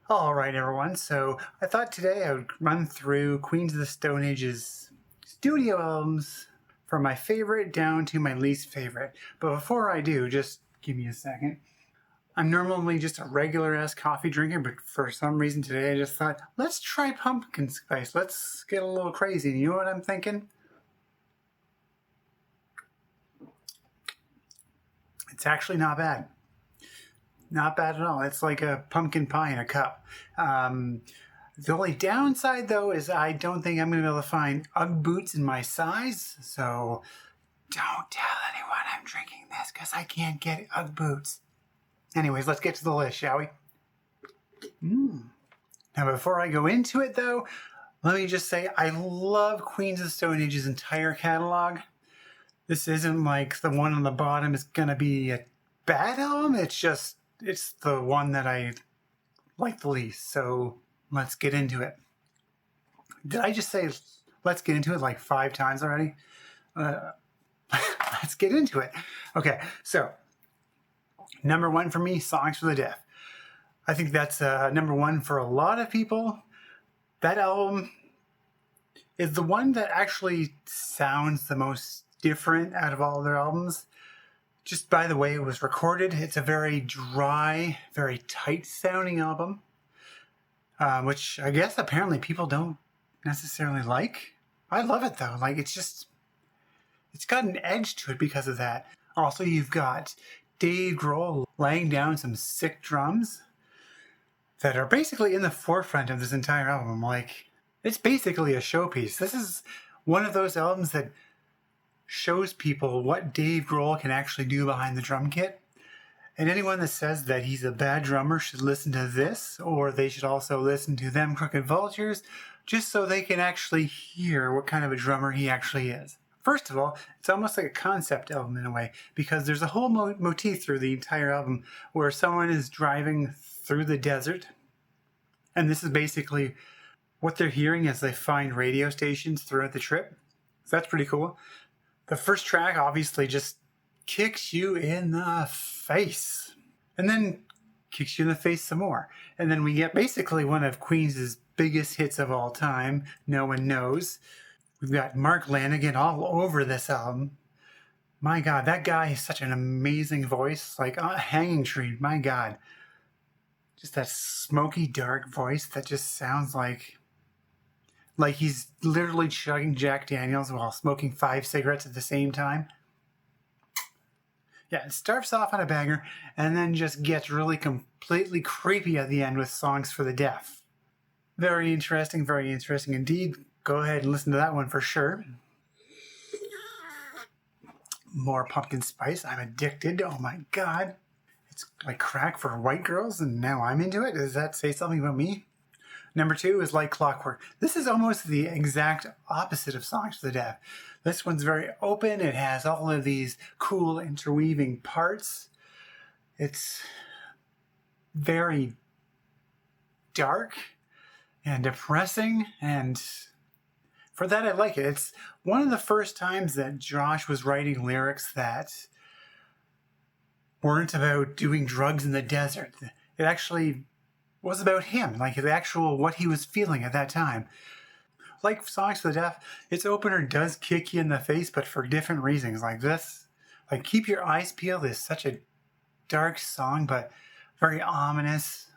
All right, everyone. So I thought today I would run through Queens of the Stone Age's studio albums from my favorite down to my least favorite. But before I do, just give me a second. I'm normally just a regular-ass coffee drinker, but for some reason today I just thought, let's try pumpkin spice. Let's get a little crazy. You know what I'm thinking? It's actually not bad. Not bad at all. It's like a pumpkin pie in a cup. The only downside, though, is I don't think I'm going to be able to find Ugg boots in my size. So don't tell anyone I'm drinking this because I can't get Ugg boots. Anyways, let's get to the list, shall we? Now, before I go into it, though, let me just say I love Queens of the Stone Age's entire catalog. This isn't like the one on the bottom is going to be a bad album. It's the one that I like the least. So let's get into it. Did I just say let's get into it like 5 times already? Let's get into it. Okay, so number 1 for me, Songs for the Deaf. I think that's number 1 for a lot of people. That album is the one that actually sounds the most different out of all their albums. Just by the way it was recorded, it's a very dry, very tight sounding album, which I guess apparently people don't necessarily like. I love it though. Like it's got an edge to it because of that. Also, you've got Dave Grohl laying down some sick drums that are basically in the forefront of this entire album. Like, it's basically a showpiece. This is one of those albums that shows people what Dave Grohl can actually do behind the drum kit. And anyone that says that he's a bad drummer should listen to this, or they should also listen to Them Crooked Vultures, just so they can actually hear what kind of a drummer he actually is. First of all, it's almost like a concept album in a way, because there's a whole motif through the entire album where someone is driving through the desert, and this is basically what they're hearing as they find radio stations throughout the trip. So that's pretty cool. The first track obviously just kicks you in the face, and then kicks you in the face some more. And then we get basically one of Queen's biggest hits of all time, No One Knows. We've got Mark Lanegan all over this album. My God, that guy has such an amazing voice. Like Hanging Tree, my God. Just that smoky, dark voice that just sounds like he's literally chugging Jack Daniels while smoking 5 cigarettes at the same time. Yeah, it starts off on a banger and then just gets really completely creepy at the end with Songs for the Deaf. Very interesting indeed. Go ahead and listen to that one for sure. More pumpkin spice. I'm addicted. Oh my God. It's like crack for white girls and now I'm into it. Does that say something about me? Number 2 is Like Clockwork. This is almost the exact opposite of Songs for the Deaf. This one's very open. It has all of these cool interweaving parts. It's very dark and depressing, and for that I like it. It's one of the first times that Josh was writing lyrics that weren't about doing drugs in the desert. It actually was about him, like the actual what he was feeling at that time. Like Songs for the Deaf, its opener does kick you in the face, but for different reasons. Like this, like Keep Your Eyes Peeled is such a dark song, but very ominous.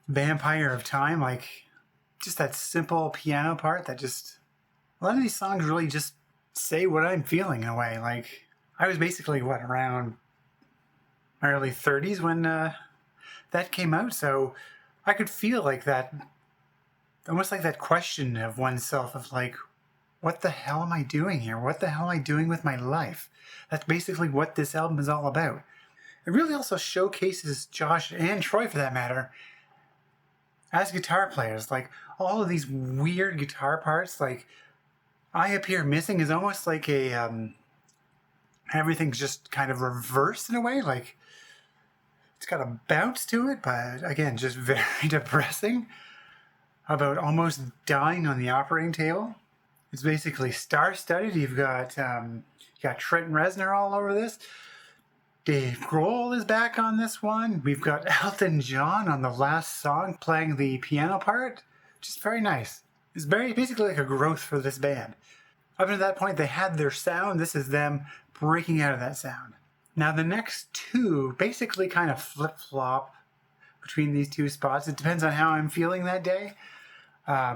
Vampire of Time, like just that simple piano part that just, a lot of these songs really just say what I'm feeling in a way. Like I was basically around my early 30s when that came out, so I could feel like that, almost like that question of oneself of like, what the hell am I doing here? What the hell am I doing with my life? That's basically what this album is all about. It really also showcases Josh and Troy, for that matter, as guitar players. Like all of these weird guitar parts, like I Appear Missing is almost like a, everything's just kind of reversed in a way. Like it's got a bounce to it, but again, just very depressing. About almost dying on the operating table. It's basically star-studded. You've got Trent Reznor all over this. Dave Grohl is back on this one. We've got Elton John on the last song playing the piano part. Just very nice. It's basically like a growth for this band. Up to that point, they had their sound. This is them breaking out of that sound. Now, the next two basically kind of flip-flop between these two spots. It depends on how I'm feeling that day.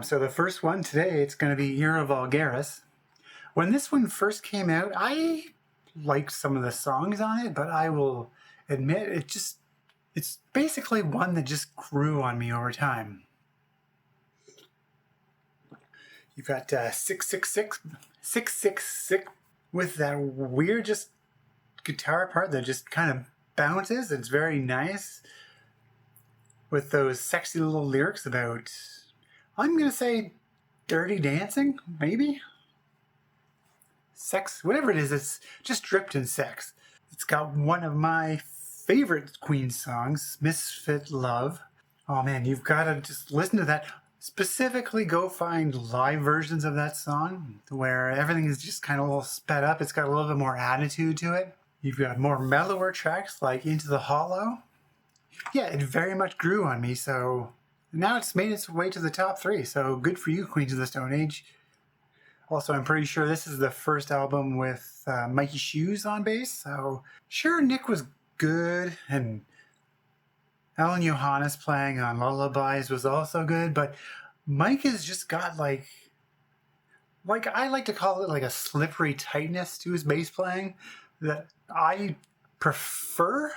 So the first one today, it's going to be Era Vulgaris. When this one first came out, I liked some of the songs on it, but I will admit it's basically one that just grew on me over time. You've got 666 with that weird just guitar part that just kind of bounces. It's very nice with those sexy little lyrics about, I'm going to say, dirty dancing, maybe? Sex, whatever it is, it's just dripped in sex. It's got one of my favorite Queen songs, Misfit Love. Oh man, you've got to just listen to that. Specifically, go find live versions of that song where everything is just kind of a little sped up. It's got a little bit more attitude to it. You've got more mellower tracks like Into the Hollow. Yeah, it very much grew on me, so now it's made its way to the top 3. So good for you, Queens of the Stone Age. Also, I'm pretty sure this is the first album with Mikey Shoes on bass. So sure, Nick was good, and Alan Johannes playing on Lullabies was also good, but Mike has just got like I like to call it like a slippery tightness to his bass playing that I prefer.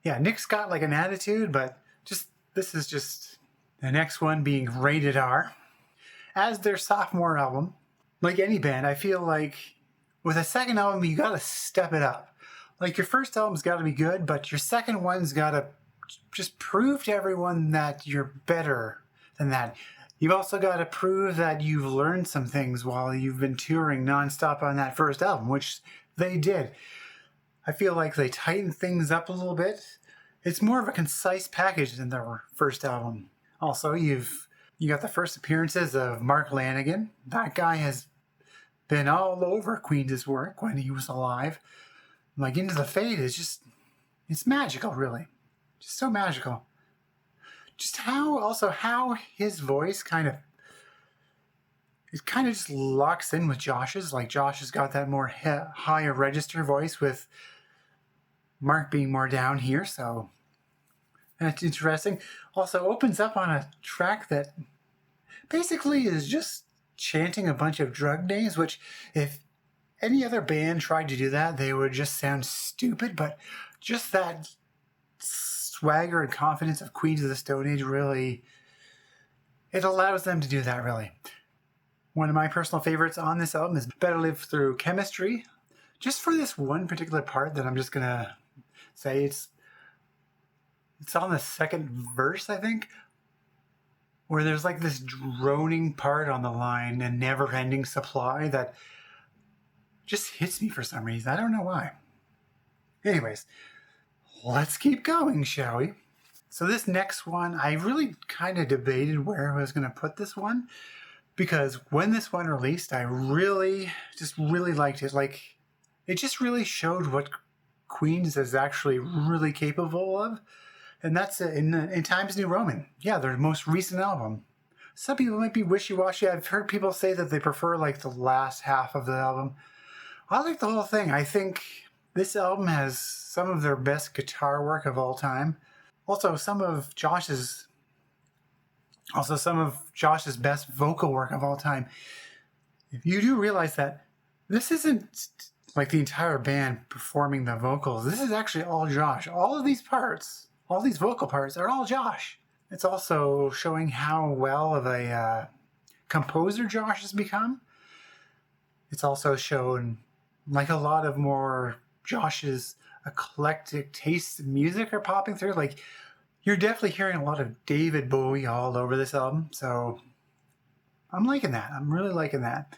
Yeah, Nick's got like an attitude, but this is just the next one being Rated R. As their sophomore album, like any band, I feel like with a second album, you gotta step it up. Like your first album's gotta be good, but your second one's gotta just prove to everyone that you're better than that. You've also gotta prove that you've learned some things while you've been touring nonstop on that first album, which they did. I feel like they tightened things up a little bit. It's more of a concise package than their first album. Also, you got the first appearances of Mark Lanegan. That guy has been all over Queen's work when he was alive. Like Into the Fade is it's magical, really. Just so magical. Just how his voice kind of just locks in with Josh's. Like Josh has got that more higher register voice with Mark being more down here, so that's interesting. Also opens up on a track that basically is just chanting a bunch of drug names, which if any other band tried to do that, they would just sound stupid, but just that swagger and confidence of Queens of the Stone Age really, it allows them to do that, really. One of my personal favorites on this album is Better Live Through Chemistry. Just for this one particular part that I'm just going to say, it's on the second verse, I think, where there's like this droning part on the line, a never-ending supply that just hits me for some reason. I don't know why. Anyways, let's keep going, shall we? So this next one, I really kind of debated where I was going to put this one, because when this one released, I really liked it. Like, it just really showed what Queens is actually really capable of. And that's in Times New Roman. Yeah, their most recent album. Some people might be wishy-washy. I've heard people say that they prefer like the last half of the album. I like the whole thing. I think this album has some of their best guitar work of all time. Also, some of Josh's best vocal work of all time. You do realize that this isn't like the entire band performing the vocals. This is actually all Josh. All of these parts, all these vocal parts are all Josh. It's also showing how well of a composer Josh has become. It's also shown like a lot of more Josh's eclectic tastes in music are popping through. Like, you're definitely hearing a lot of David Bowie all over this album. So I'm liking that. I'm really liking that.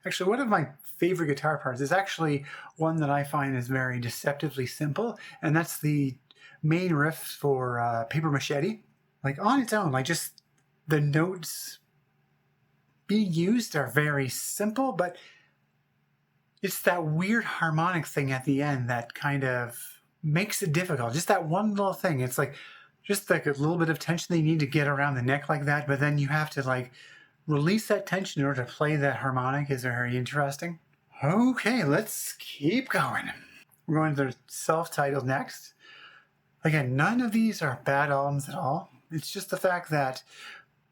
Actually, one of my favorite guitar parts is actually one that I find is very deceptively simple, and that's the main riff for Paper Machete. Like, on its own, like, just the notes being used are very simple, but it's that weird harmonic thing at the end that kind of makes it difficult. Just that one little thing. It's like just like a little bit of tension that you need to get around the neck like that, but then you have to like release that tension in order to play that harmonic. Is very interesting. Okay, let's keep going. We're going to the self-titled next. Again, none of these are bad albums at all. It's just the fact that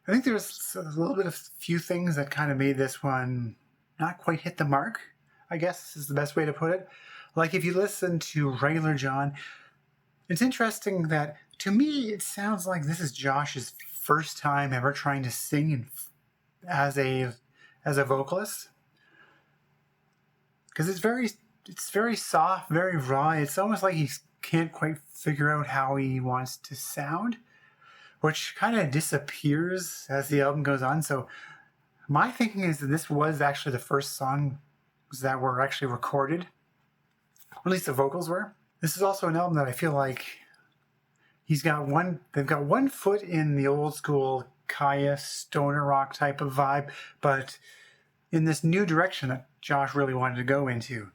I think there's a little bit of few things that kind of made this one not quite hit the mark, I guess is the best way to put it. Like if you listen to Regular John, it's interesting that to me it sounds like this is Josh's first time ever trying to sing as a vocalist. Because it's very soft, very raw. It's almost like he can't quite figure out how he wants to sound, which kind of disappears as the album goes on. So my thinking is that this was actually the first songs that were actually recorded, or at least the vocals were. This is also an album that I feel like they've got one foot in the old school Kaya stoner rock type of vibe, but in this new direction that Josh really wanted to go into.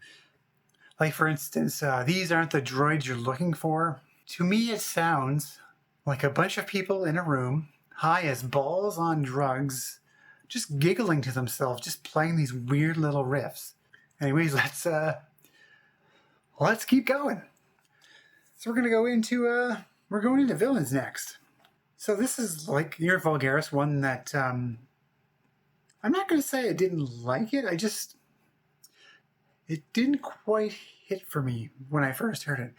Like, for instance, These Aren't the Droids You're Looking For. To me, it sounds like a bunch of people in a room, high as balls on drugs, just giggling to themselves, just playing these weird little riffs. Anyways, let's keep going. So we're going into Villains next. So this is like Near Vulgaris, one that I'm not going to say I didn't like it. It didn't quite hit for me when I first heard it.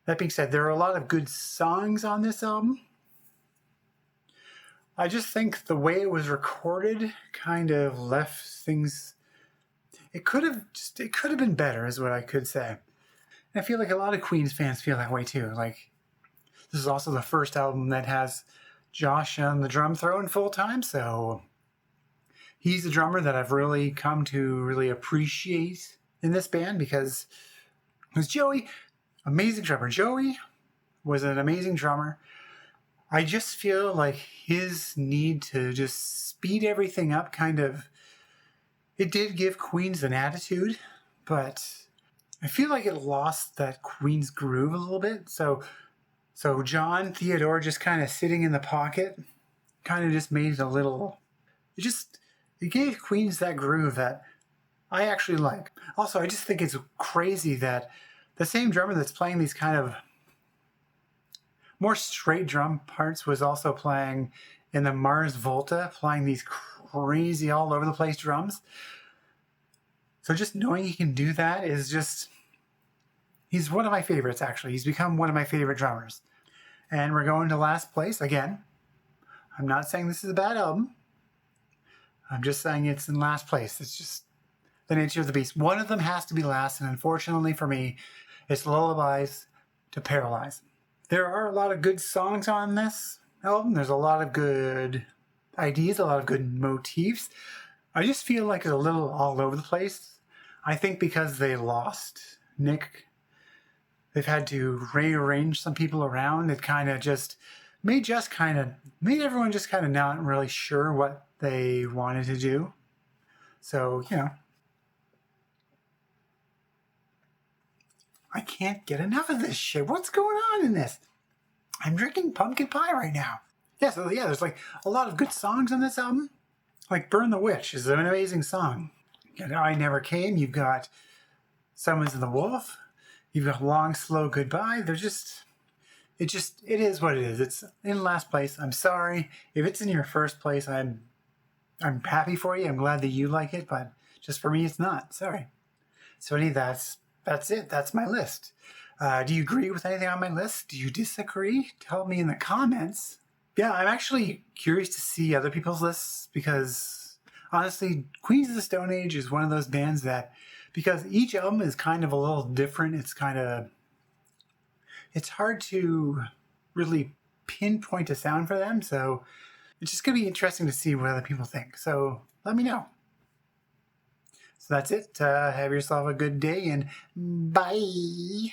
That being said, there are a lot of good songs on this album. I just think the way it was recorded kind of left things. It could have been better, is what I could say. And I feel like a lot of Queen's fans feel that way too. Like, this is also the first album that has Josh on the drum throwing full time, so he's a drummer that I've really come to really appreciate in this band because it was Joey, amazing drummer. Joey was an amazing drummer. I just feel like his need to just speed everything up it did give Queens an attitude, but I feel like it lost that Queen's groove a little bit. So John Theodore just kind of sitting in the pocket kind of just made it a little, it gave Queens that groove that I actually like. Also, I just think it's crazy that the same drummer that's playing these kind of more straight drum parts was also playing in the Mars Volta, playing these crazy all over the place drums. So just knowing he can do that is just, he's one of my favorites actually. He's become one of my favorite drummers. And we're going to last place again. I'm not saying this is a bad album. I'm just saying it's in last place. It's just the nature of the beast. One of them has to be last, and unfortunately for me, it's Lullabies to Paralyze. There are a lot of good songs on this album. There's a lot of good ideas, a lot of good motifs. I just feel like it's a little all over the place. I think because they lost Nick, they've had to rearrange some people around. It kind of just made everyone just kind of not really sure what they wanted to do. So, I can't get enough of this shit. What's going on in this? I'm drinking pumpkin pie right now. There's like a lot of good songs on this album. Like Burn the Witch is an amazing song. You got I Never Came. You've got Summons of the Wolf. You've got Long Slow Goodbye. It is what it is. It's in last place. I'm sorry. If it's in your first place, I'm happy for you. I'm glad that you like it, but just for me, it's not. Sorry. So that's it. That's my list. Do you agree with anything on my list? Do you disagree? Tell me in the comments. Yeah, I'm actually curious to see other people's lists because honestly, Queens of the Stone Age is one of those bands that, because each album is kind of a little different, it's hard to really pinpoint a sound for them. So it's just going to be interesting to see what other people think. So let me know. So that's it. Have yourself a good day and bye.